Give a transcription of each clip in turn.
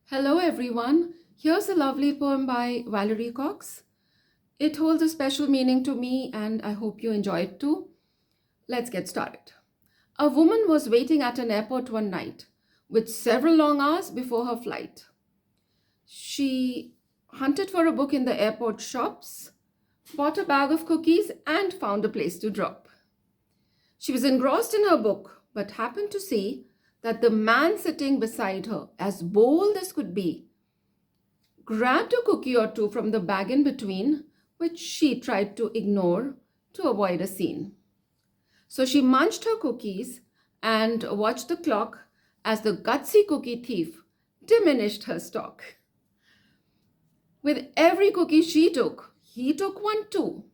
Hello, everyone. Here's a lovely poem by Valerie Cox. It holds a special meaning to me, and I hope you enjoy it too. Let's get started. A woman was waiting at an airport one night, with several long hours before her flight. She hunted for a book in the airport shops, bought a bag of cookies, and found a place to drop. She was engrossed in her book, but happened to see that the man sitting beside her, as bold as could be, grabbed a cookie or two from the bag in between, which she tried to ignore to avoid a scene. So she munched her cookies and watched the clock as the gutsy cookie thief diminished her stock. With every cookie she took, he took one too.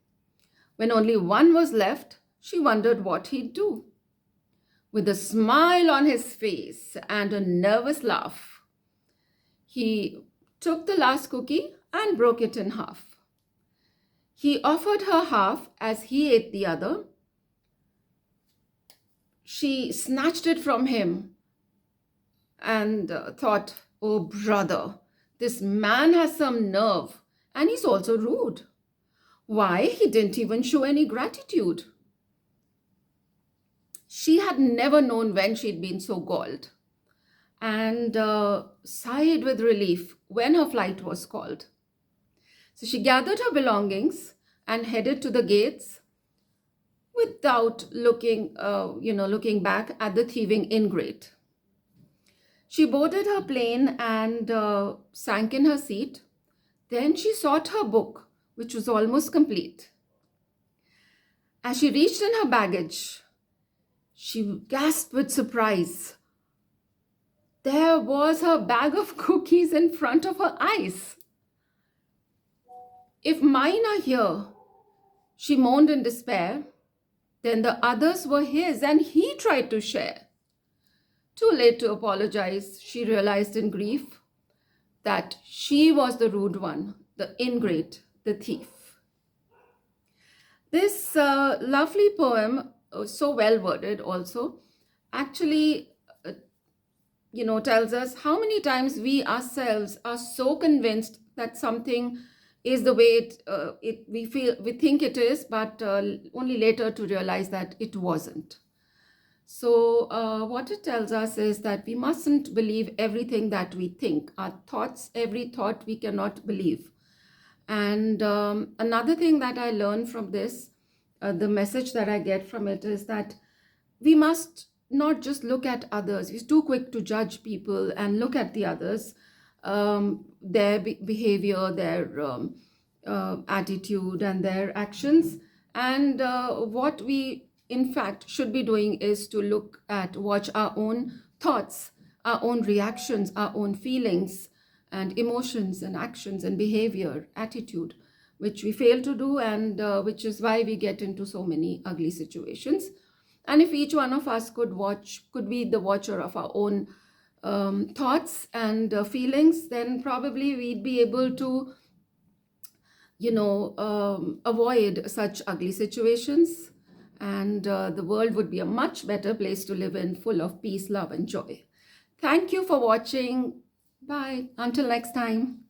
When only one was left, she wondered what he'd do. With a smile on his face and a nervous laugh, he took the last cookie and broke it in half. He offered her half as he ate the other. She snatched it from him and thought, "Oh, brother, this man has some nerve, and he's also rude. Why, he didn't even show any gratitude." She had never known when she'd been so galled, and sighed with relief when her flight was called. So she gathered her belongings and headed to the gates without looking back at the thieving ingrate. She boarded her plane and sank in her seat. Then she sought her book, which was almost complete. As she reached in her baggage, she gasped with surprise. There was her bag of cookies in front of her eyes. "If mine are here," she moaned in despair, "then the others were his and he tried to share." Too late to apologize, she realized in grief that she was the rude one, the ingrate, the thief. This lovely poem, so well worded also, actually tells us how many times we ourselves are so convinced that something is the way we think it is, but only later to realize that it wasn't. So what it tells us is that we mustn't believe everything that we think. Our thoughts, every thought we cannot believe. And another thing that I learned from this, the message that I get from it is that we must not just look at others. We're too quick to judge people and look at the others, their behavior, their attitude, and their actions. And what we, in fact, should be doing is to watch our own thoughts, our own reactions, our own feelings, and emotions, and actions, and behavior, attitude, which we fail to do, and which is why we get into so many ugly situations. And if each one of us could be the watcher of our own thoughts and feelings, then probably we'd be able to, avoid such ugly situations. And the world would be a much better place to live in, full of peace, love, and joy. Thank you for watching. Bye. Until next time.